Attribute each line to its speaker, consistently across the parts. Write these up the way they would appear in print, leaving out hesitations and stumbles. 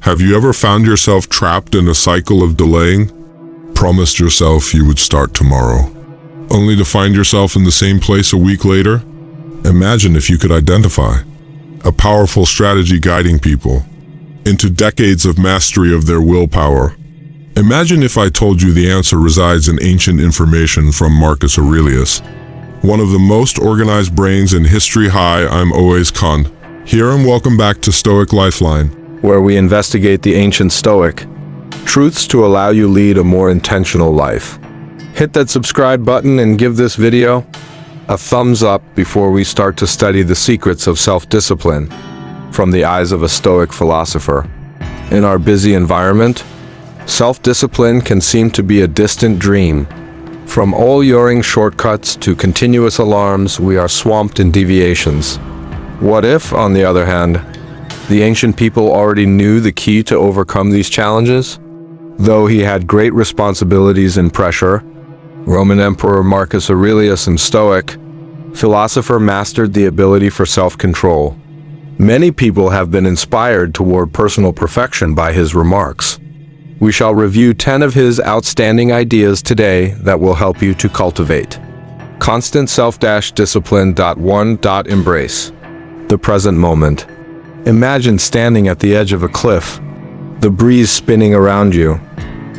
Speaker 1: Have you ever found yourself trapped in a cycle of delaying? Promised yourself you would start tomorrow, only to find yourself in the same place a week later? Imagine if you could identify a powerful strategy guiding people into decades of mastery of their willpower. Imagine if I told you the answer resides in ancient information from Marcus Aurelius, one of the most organized brains in history. Hi, I'm always Khan. Here and welcome back to Stoic Lifeline,
Speaker 2: where we investigate the ancient Stoic truths to allow you lead a more intentional life. Hit that subscribe button and give this video a thumbs up before we start to study the secrets of self-discipline from the eyes of a Stoic philosopher. In our busy environment, self-discipline can seem to be a distant dream. From alluring shortcuts to continuous alarms, we are swamped in deviations. What if, on the other hand, the ancient people already knew the key to overcome these challenges? Though he had great responsibilities and pressure, Roman Emperor Marcus Aurelius and Stoic philosopher mastered the ability for self-control. Many people have been inspired toward personal perfection by his remarks. We shall review 10 of his outstanding ideas today that will help you to cultivate constant self-discipline. 1. Embrace the present moment. Imagine standing at the edge of a cliff, the breeze spinning around you,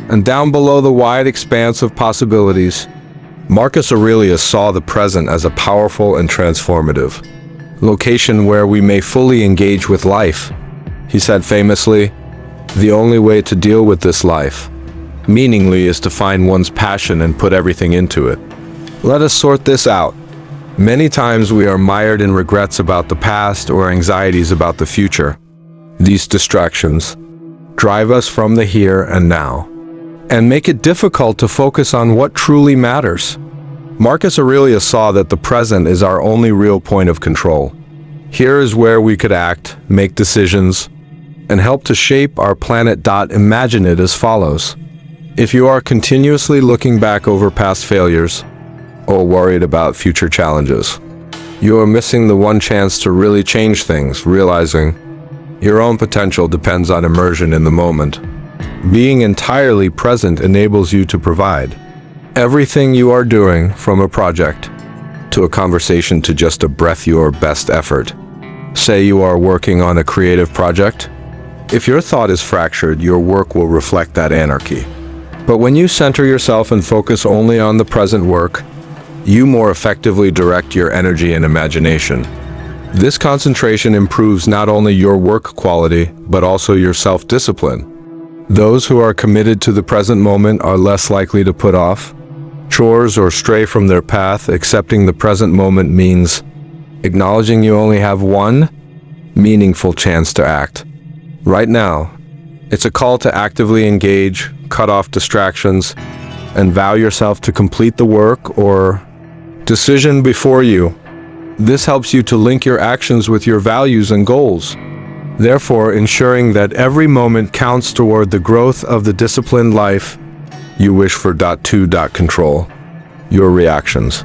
Speaker 2: and down below the wide expanse of possibilities. Marcus Aurelius saw the present as a powerful and transformative location where we may fully engage with life. He said famously, "The only way to deal with this life meaningfully is to find one's passion and put everything into it." Let us sort this out. Many times we are mired in regrets about the past or anxieties about the future. These distractions drive us from the here and now and make it difficult to focus on what truly matters. Marcus Aurelius saw that the present is our only real point of control. Here is where we could act, make decisions, and help to shape our planet. Imagine it as follows. If you are continuously looking back over past failures or worried about future challenges, you are missing the one chance to really change things, realizing your own potential depends on immersion in the moment. Being entirely present enables you to provide everything you are doing, from a project to a conversation to just a breath, your best effort. Say you are working on a creative project. If your thought is fractured, your work will reflect that anarchy. But when you center yourself and focus only on the present work, you more effectively direct your energy and imagination. This concentration improves not only your work quality, but also your self-discipline. Those who are committed to the present moment are less likely to put off chores or stray from their path. Accepting the present moment means acknowledging you only have one meaningful chance to act. Right now, it's a call to actively engage, cut off distractions, and vow yourself to complete the work or decision before you. This helps you to link your actions with your values and goals, therefore ensuring that every moment counts toward the growth of the disciplined life you wish for. 2. Control your reactions.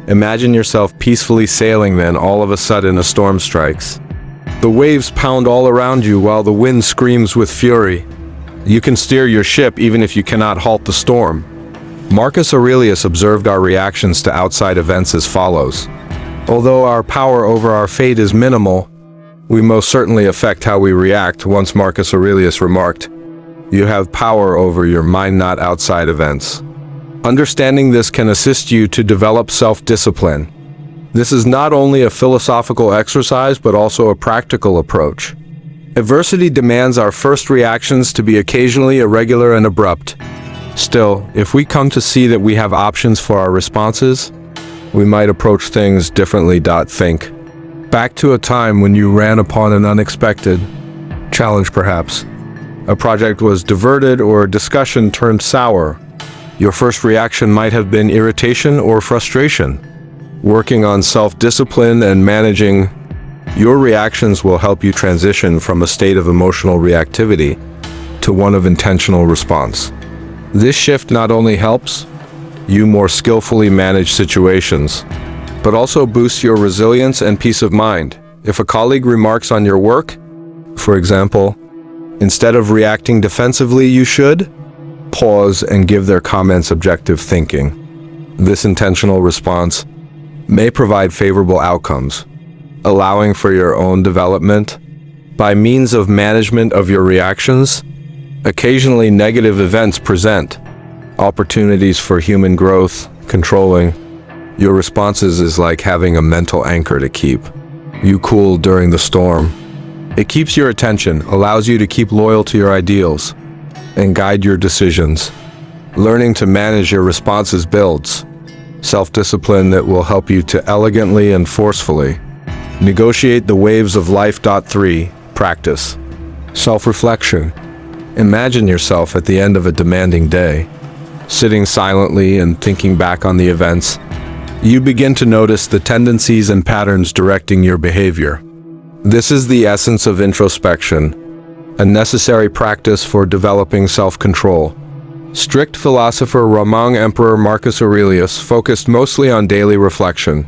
Speaker 2: Imagine yourself peacefully sailing, then all of a sudden a storm strikes. The waves pound all around you while the wind screams with fury. You can steer your ship even if you cannot halt the storm. Marcus Aurelius observed our reactions to outside events as follows. Although our power over our fate is minimal, we most certainly affect how we react. Once Marcus Aurelius remarked, "You have power over your mind, not outside events." Understanding this can assist you to develop self-discipline. This is not only a philosophical exercise, but also a practical approach. Adversity demands our first reactions to be occasionally irregular and abrupt. Still, if we come to see that we have options for our responses, we might approach things differently. Think back to a time when you ran upon an unexpected challenge. Perhaps a project was diverted or a discussion turned sour. Your first reaction might have been irritation or frustration. Working on self-discipline and managing your reactions will help you transition from a state of emotional reactivity to one of intentional response. This shift not only helps you more skillfully manage situations, but also boosts your resilience and peace of mind. If a colleague remarks on your work, for example, Instead of reacting defensively, you should pause and give their comments objective thinking. This intentional response may provide favorable outcomes, allowing for your own development. By means of management of your reactions, occasionally negative events present opportunities for human growth. Controlling your responses is like having a mental anchor to keep you cool during the storm. It keeps your attention, allows you to keep loyal to your ideals, and guide your decisions. Learning to manage your responses builds self-discipline that will help you to elegantly and forcefully negotiate the waves of life. 3. Practice self-reflection. Imagine yourself at the end of a demanding day, sitting silently and thinking back on the events. You begin to notice the tendencies and patterns directing your behavior. This is the essence of introspection, a necessary practice for developing self-control. Strict philosopher Roman Emperor Marcus Aurelius focused mostly on daily reflection.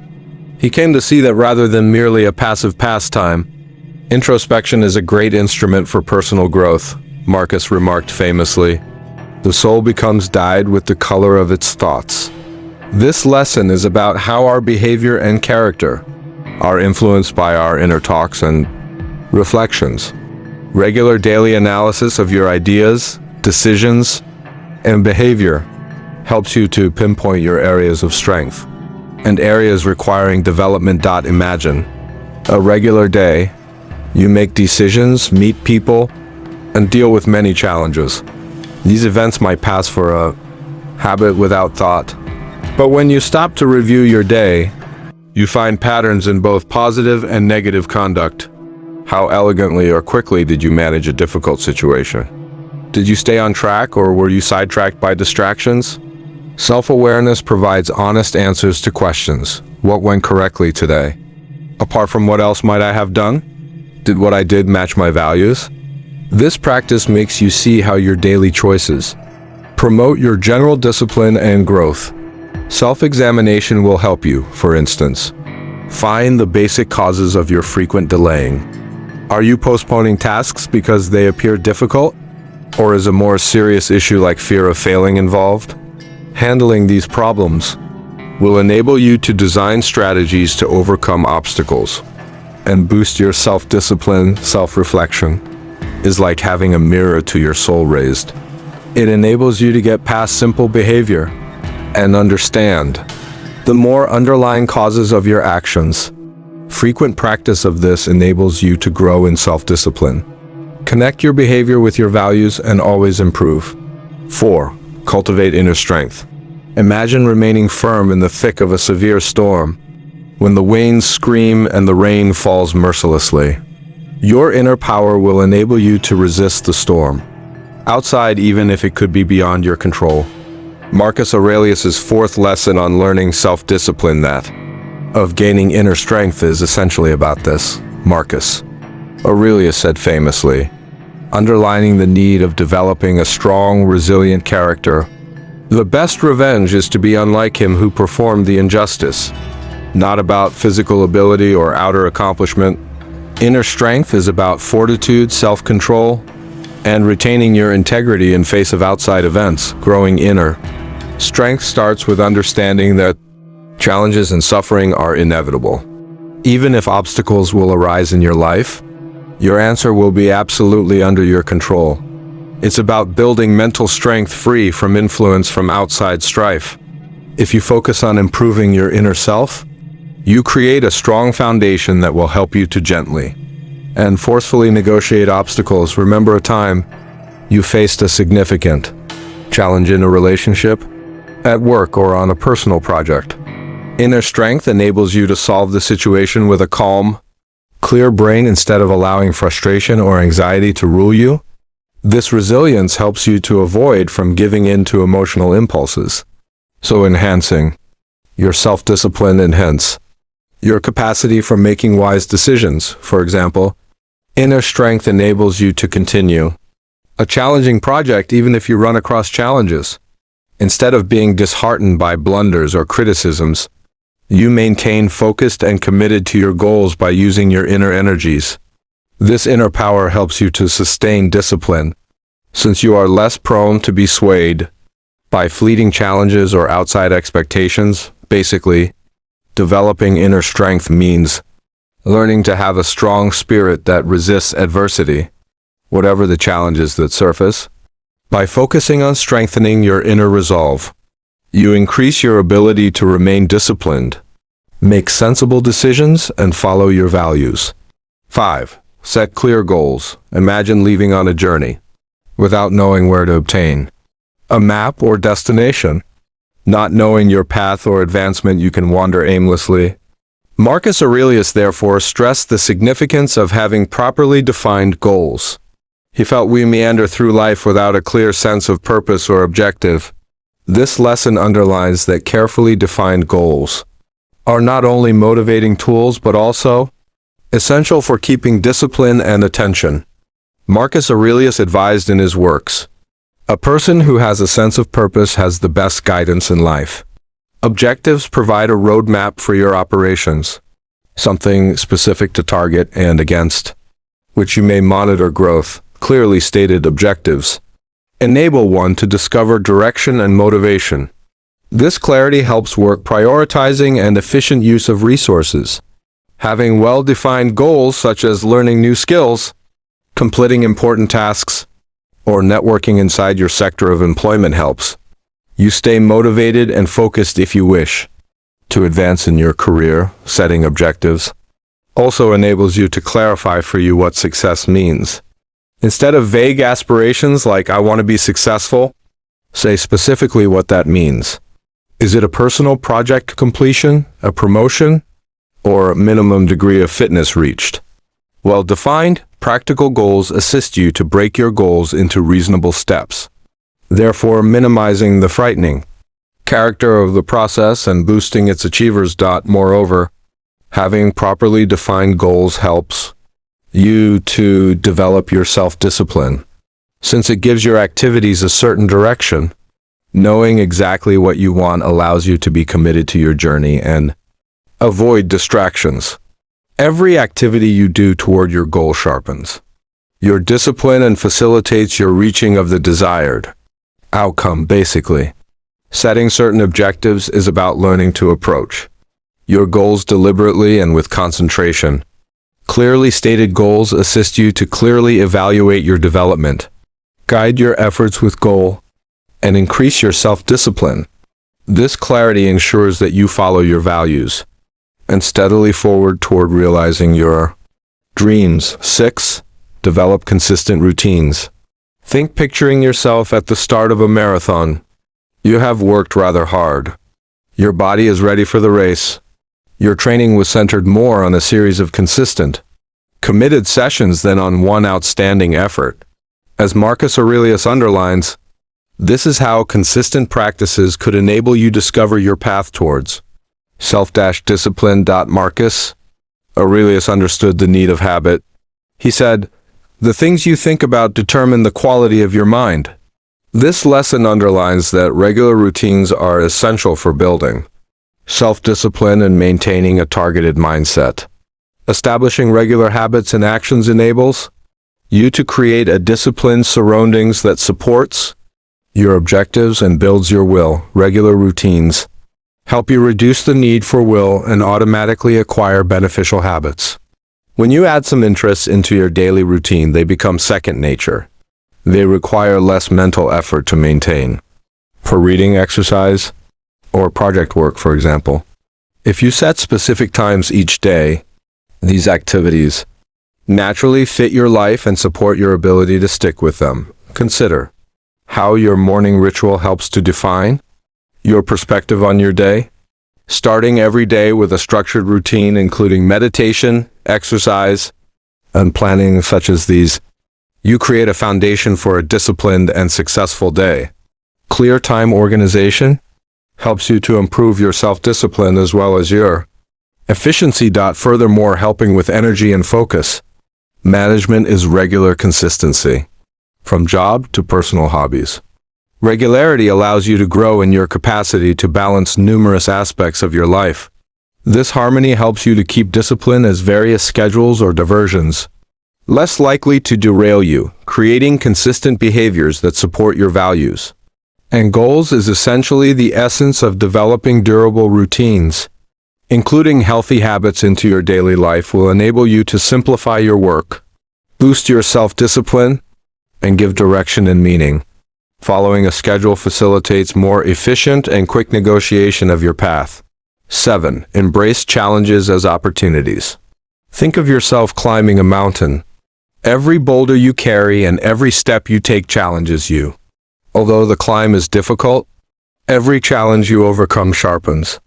Speaker 2: He came to see that rather than merely a passive pastime, introspection is a great instrument for personal growth. Marcus remarked famously, "The soul becomes dyed with the color of its thoughts." This lesson is about how our behavior and character are influenced by our inner talks and reflections. Regular daily analysis of your ideas, decisions, and behavior helps you to pinpoint your areas of strength and areas requiring development. Imagine a regular day. You make decisions, meet people, and deal with many challenges. These events might pass for a habit without thought. But when you stop to review your day, you find patterns in both positive and negative conduct. How elegantly or quickly did you manage a difficult situation? Did you stay on track, or were you sidetracked by distractions? Self-awareness provides honest answers to questions. What went correctly today? Apart from what else might I have done? Did what I did match my values? This practice makes you see how your daily choices promote your general discipline and growth. Self-examination will help you, for instance, find the basic causes of your frequent delaying. Are you postponing tasks because they appear difficult? Or is a more serious issue like fear of failing involved? Handling these problems will enable you to design strategies to overcome obstacles and boost your self-discipline. Self-reflection is like having a mirror to your soul raised. It enables you to get past simple behavior and understand the more underlying causes of your actions. Frequent practice of this enables you to grow in self-discipline. Connect your behavior with your values and always improve. 4. Cultivate inner strength. Imagine remaining firm in the thick of a severe storm, when the winds scream and the rain falls mercilessly. Your inner power will enable you to resist the storm outside, even if it could be beyond your control. Marcus Aurelius's fourth lesson on learning self-discipline, that of gaining inner strength, is essentially about this. Marcus Aurelius said famously, underlining the need of developing a strong, resilient character, "The best revenge is to be unlike him who performed the injustice." Not about physical ability or outer accomplishment. Inner strength is about fortitude, self-control, and retaining your integrity in face of outside events. Growing inner strength starts with understanding that challenges and suffering are inevitable. Even if obstacles will arise in your life, your answer will be absolutely under your control. It's about building mental strength free from influence from outside strife. If you focus on improving your inner self, you create a strong foundation that will help you to gently and forcefully negotiate obstacles. Remember a time you faced a significant challenge in a relationship, at work, or on a personal project. Inner strength enables you to solve the situation with a calm, clear brain instead of allowing frustration or anxiety to rule you. This resilience helps you to avoid from giving in to emotional impulses, so enhancing your self-discipline and hence your capacity for making wise decisions. For example, inner strength enables you to continue a challenging project even if you run across challenges. Instead of being disheartened by blunders or criticisms, you maintain focused and committed to your goals by using your inner energies. This inner power helps you to sustain discipline, since you are less prone to be swayed by fleeting challenges or outside expectations. Basically, developing inner strength means learning to have a strong spirit that resists adversity, whatever the challenges that surface. By focusing on strengthening your inner resolve, you increase your ability to remain disciplined, make sensible decisions, and follow your values. 5. Set clear goals. Imagine leaving on a journey without knowing where to obtain a map or destination. Not knowing your path or advancement, you can wander aimlessly. Marcus Aurelius therefore stressed the significance of having properly defined goals. He felt we meander through life without a clear sense of purpose or objective. This lesson underlines that carefully defined goals are not only motivating tools but also essential for keeping discipline and attention. Marcus Aurelius advised in his works, "A person who has a sense of purpose has the best guidance in life. Objectives provide a roadmap for your operations, something specific to target and against which you may monitor growth. Clearly stated objectives enable one to discover direction and motivation. This clarity helps work prioritizing and efficient use of resources. Having well-defined goals such as learning new skills, completing important tasks, or networking inside your sector of employment helps you stay motivated and focused if you wish to advance in your career. Setting objectives also enables you to clarify for you what success means. Instead of vague aspirations like "I want to be successful," say specifically what that means. Is it a personal project completion, a promotion, or a minimum degree of fitness reached? Well-defined, practical goals assist you to break your goals into reasonable steps, therefore minimizing the frightening character of the process and boosting its achievers. Moreover, having properly defined goals helps you to develop your self-discipline, since it gives your activities a certain direction. Knowing exactly what you want allows you to be committed to your journey and avoid distractions. Every activity you do toward your goal sharpens your discipline and facilitates your reaching of the desired outcome. Basically, setting certain objectives is about learning to approach your goals deliberately and with concentration. Clearly stated goals assist you to clearly evaluate your development, guide your efforts with goal, and increase your self-discipline. This clarity ensures that you follow your values and steadily forward toward realizing your dreams. 6. Develop consistent routines. Think picturing yourself at the start of a marathon. You have worked rather hard. Your body is ready for the race. Your training was centered more on a series of consistent, committed sessions than on one outstanding effort. As Marcus Aurelius underlines, this is how consistent practices could enable you discover your path towards self-discipline. Marcus Aurelius understood the need of habit. He said, "The things you think about determine the quality of your mind." This lesson underlines that regular routines are essential for building self-discipline and maintaining a targeted mindset. Establishing regular habits and actions enables you to create a disciplined surroundings that supports your objectives and builds your will. Regular routines help you reduce the need for will and automatically acquire beneficial habits. When you add some interests into your daily routine, they become second nature. They require less mental effort to maintain. For reading, exercise, or project work, for example, if you set specific times each day, these activities naturally fit your life and support your ability to stick with them. Consider how your morning ritual helps to define your perspective on your day. Starting every day with a structured routine, including meditation, exercise, and planning such as these, you create a foundation for a disciplined and successful day. Clear time organization helps you to improve your self-discipline as well as your efficiency. Furthermore, helping with energy and focus management is regular consistency, from job to personal hobbies. Regularity allows you to grow in your capacity to balance numerous aspects of your life. This harmony helps you to keep discipline as various schedules or diversions less likely to derail you, creating consistent behaviors that support your values. And goals is essentially the essence of developing durable routines. Including healthy habits into your daily life will enable you to simplify your work, boost your self-discipline, and give direction and meaning. Following a schedule facilitates more efficient and quick negotiation of your path. 7. Embrace challenges as opportunities. Think of yourself climbing a mountain. Every boulder you carry and every step you take challenges you. Although the climb is difficult, every challenge you overcome sharpens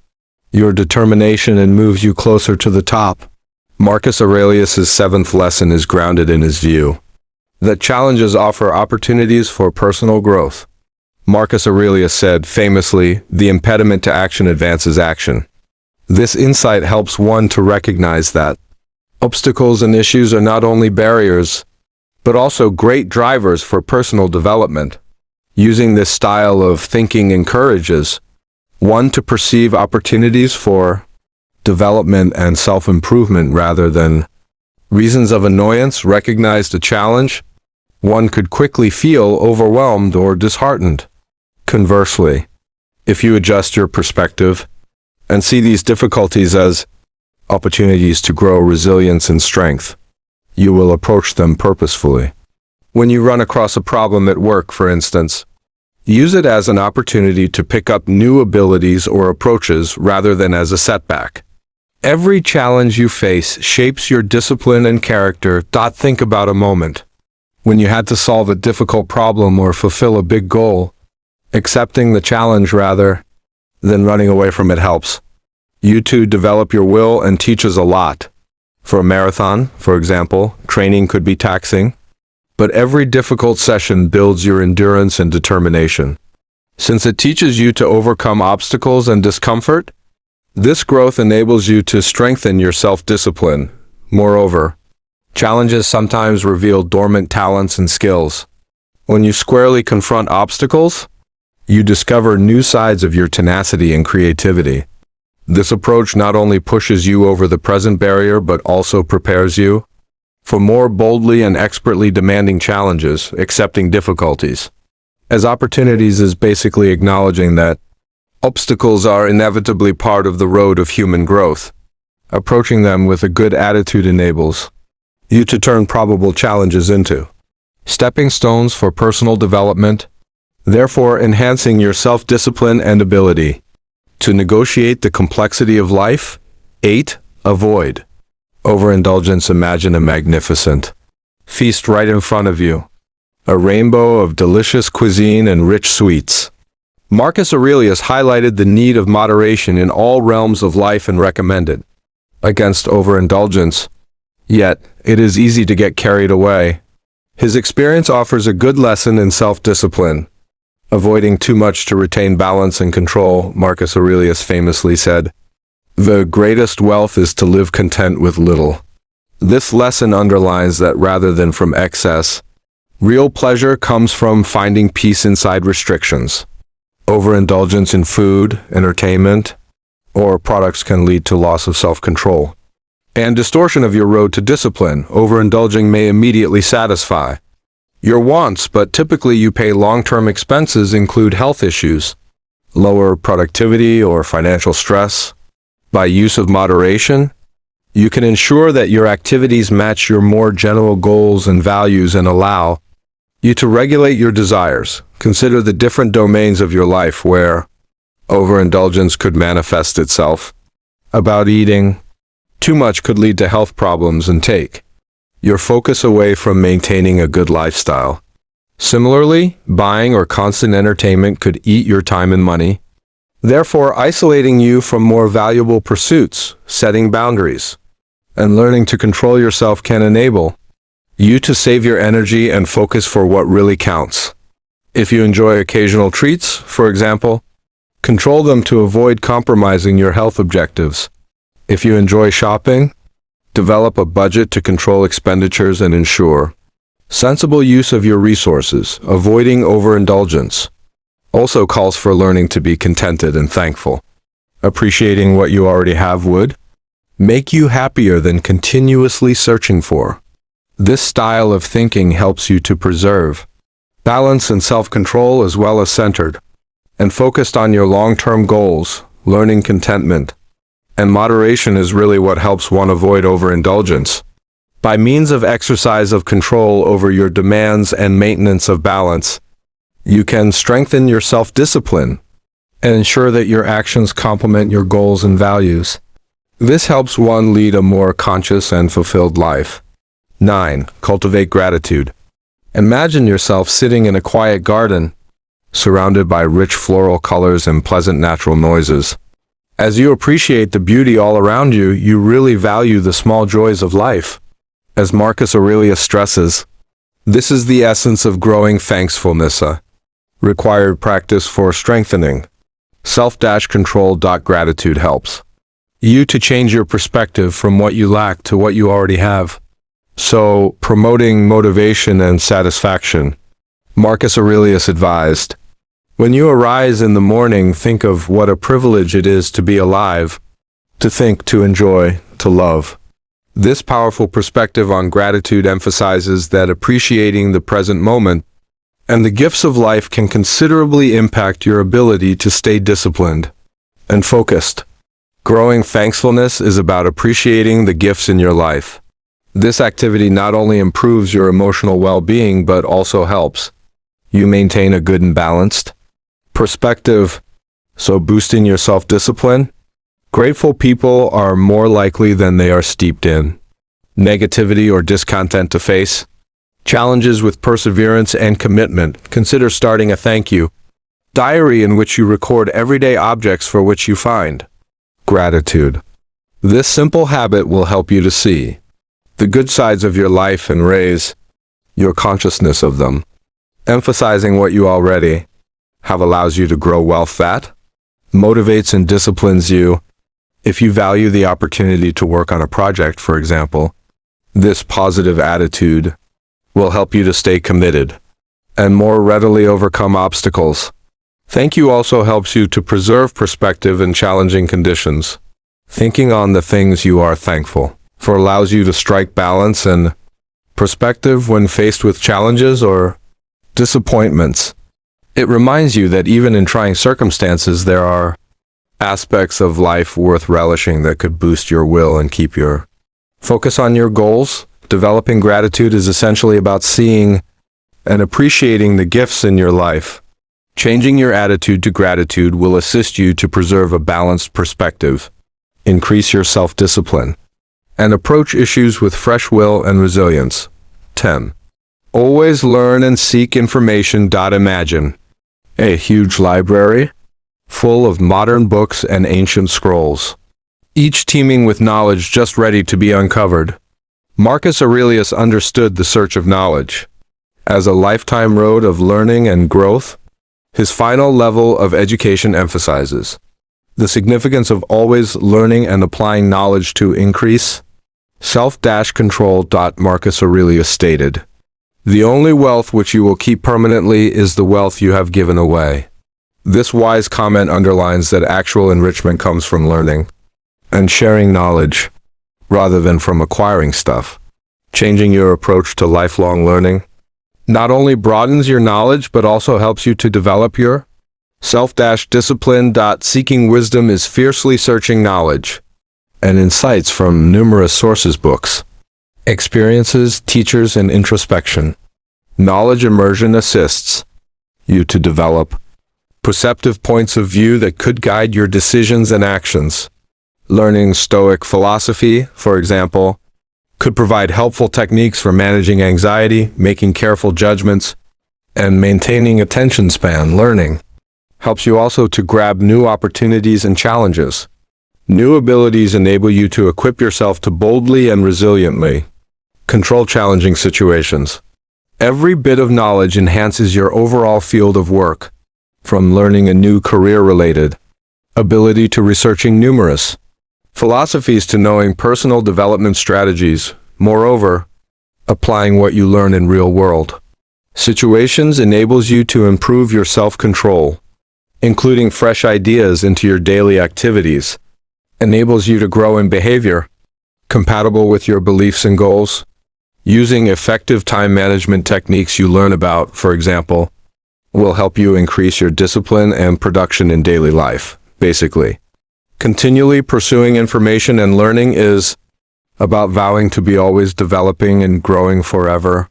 Speaker 2: your determination and moves you closer to the top. Marcus Aurelius' 7th lesson is grounded in his view that challenges offer opportunities for personal growth. Marcus Aurelius said, famously, "The impediment to action advances action." This insight helps one to recognize that obstacles and issues are not only barriers, but also great drivers for personal development. Using this style of thinking encourages one to perceive opportunities for development and self-improvement rather than reasons of annoyance. Recognized a challenge, one could quickly feel overwhelmed or disheartened. Conversely, if you adjust your perspective and see these difficulties as opportunities to grow resilience and strength, you will approach them purposefully. When you run across a problem at work, for instance, use it as an opportunity to pick up new abilities or approaches rather than as a setback. Every challenge you face shapes your discipline and character. Think about a moment when you had to solve a difficult problem or fulfill a big goal. Accepting the challenge rather than running away from it helps you to develop your will and teaches a lot. For a marathon, for example, training could be taxing, but every difficult session builds your endurance and determination. Since it teaches you to overcome obstacles and discomfort, this growth enables you to strengthen your self-discipline. Moreover, challenges sometimes reveal dormant talents and skills. When you squarely confront obstacles, you discover new sides of your tenacity and creativity. This approach not only pushes you over the present barrier but also prepares you for more boldly and expertly demanding challenges. Accepting difficulties as opportunities is basically acknowledging that obstacles are inevitably part of the road of human growth. Approaching them with a good attitude enables you to turn probable challenges into stepping stones for personal development, therefore enhancing your self-discipline and ability to negotiate the complexity of life. 8. Avoid overindulgence. Imagine a magnificent feast right in front of you, a rainbow of delicious cuisine and rich sweets. Marcus Aurelius highlighted the need of moderation in all realms of life and recommended against overindulgence, yet it is easy to get carried away. His experience offers a good lesson in self-discipline, avoiding too much to retain balance and control. Marcus Aurelius famously said, "The greatest wealth is to live content with little." This lesson underlines that rather than from excess, real pleasure comes from finding peace inside restrictions. Overindulgence in food, entertainment, or products can lead to loss of self-control and distortion of your road to discipline. Overindulging may immediately satisfy your wants, but typically you pay long-term expenses include health issues, lower productivity, or financial stress. By use of moderation, you can ensure that your activities match your more general goals and values and allow you to regulate your desires. Consider the different domains of your life where overindulgence could manifest itself. About eating, too much could lead to health problems and take your focus away from maintaining a good lifestyle. Similarly, buying or constant entertainment could eat your time and money, therefore isolating you from more valuable pursuits. Setting boundaries and learning to control yourself can enable you to save your energy and focus for what really counts. If you enjoy occasional treats, for example, control them to avoid compromising your health objectives. If you enjoy shopping, develop a budget to control expenditures and ensure sensible use of your resources. Avoiding overindulgence also calls for learning to be contented and thankful. Appreciating what you already have would make you happier than continuously searching for This style of thinking helps you to preserve balance and self-control, as well as centered and focused on your long-term goals. Learning contentment and moderation is really what helps one avoid overindulgence. By means of exercise of control over your demands and maintenance of balance, you can strengthen your self-discipline and ensure that your actions complement your goals and values. This helps one lead a more conscious and fulfilled life. 9. Cultivate gratitude. Imagine yourself sitting in a quiet garden, surrounded by rich floral colors and pleasant natural noises. As you appreciate the beauty all around you, you really value the small joys of life. As Marcus Aurelius stresses, this is the essence of growing thankfulness, a required practice for strengthening self-control. Gratitude helps you to change your perspective from what you lack to what you already have. So, promoting motivation and satisfaction. Marcus Aurelius advised, when you arise in the morning, think of what a privilege it is to be alive, to think, to enjoy, to love. This powerful perspective on gratitude emphasizes that appreciating the present moment and the gifts of life can considerably impact your ability to stay disciplined and focused. Growing thankfulness is about appreciating the gifts in your life. This activity not only improves your emotional well-being, but also helps you maintain a good and balanced perspective. So, boosting your self-discipline. Grateful people are more likely than they are steeped in negativity or discontent to face challenges with perseverance and commitment. Consider starting a thank you diary in which you record everyday objects for which you find gratitude. This simple habit will help you to see the good sides of your life and raise your consciousness of them. Emphasizing what you already have allows you to grow wealth that motivates and disciplines you. If you value the opportunity to work on a project, for example, this positive attitude will help you to stay committed and more readily overcome obstacles. Thank you also helps you to preserve perspective in challenging conditions. Thinking on the things you are thankful for allows you to strike balance and perspective when faced with challenges or disappointments. It reminds you that even in trying circumstances, there are aspects of life worth relishing that could boost your will and keep your focus on your goals. Developing gratitude is essentially about seeing and appreciating the gifts in your life. Changing your attitude to gratitude will assist you to preserve a balanced perspective, increase your self-discipline, and approach issues with fresh will and resilience. 10. Always learn and seek information. Imagine a huge library full of modern books and ancient scrolls, each teeming with knowledge just ready to be uncovered. Marcus Aurelius understood the search of knowledge as a lifetime road of learning and growth. His final level of education emphasizes the significance of always learning and applying knowledge to increase self-control. Marcus Aurelius stated, the only wealth which you will keep permanently is the wealth you have given away. This wise comment underlines that actual enrichment comes from learning and sharing knowledge rather than from acquiring stuff. Changing your approach to lifelong learning not only broadens your knowledge but also helps you to develop your self-discipline. Seeking wisdom is fiercely searching knowledge and insights from numerous sources, books, experiences, teachers, and introspection. Knowledge immersion assists you to develop perceptive points of view that could guide your decisions and actions. Learning Stoic philosophy, for example, could provide helpful techniques for managing anxiety, making careful judgments, and maintaining attention span. Learning helps you also to grab new opportunities and challenges. New abilities enable you to equip yourself to boldly and resiliently control challenging situations. Every bit of knowledge enhances your overall field of work, from learning a new career-related ability to researching numerous philosophies to knowing personal development strategies. Moreover, applying what you learn in real-world situations enables you to improve your self-control. Including fresh ideas into your daily activities enables you to grow in behavior compatible with your beliefs and goals. Using effective time management techniques you learn about, for example, will help you increase your discipline and production in daily life. Basically, continually pursuing information and learning is about vowing to be always developing and growing forever.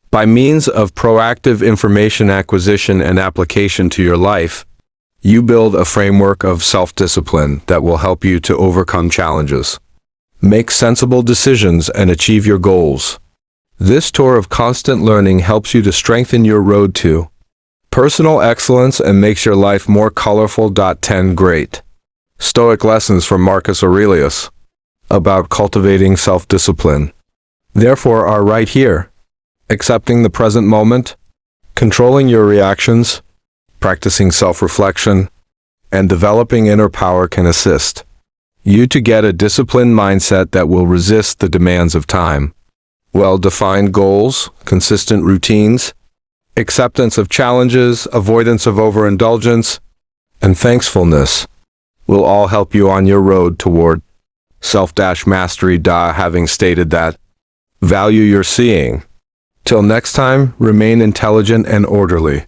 Speaker 2: By means of proactive information acquisition and application to your life, you build a framework of self-discipline that will help you to overcome challenges, make sensible decisions, and achieve your goals. This tour of constant learning helps you to strengthen your road to personal excellence and makes your life more colorful. 10 Great Stoic lessons from Marcus Aurelius about cultivating self-discipline, therefore, are right here. Accepting the present moment, controlling your reactions, practicing self-reflection, and developing inner power can assist you to get a disciplined mindset that will resist the demands of time. Well-defined goals, consistent routines, acceptance of challenges, avoidance of overindulgence, and thankfulness will all help you on your road toward self-mastery. Having stated that, value your seeing. Till next time, remain intelligent and orderly.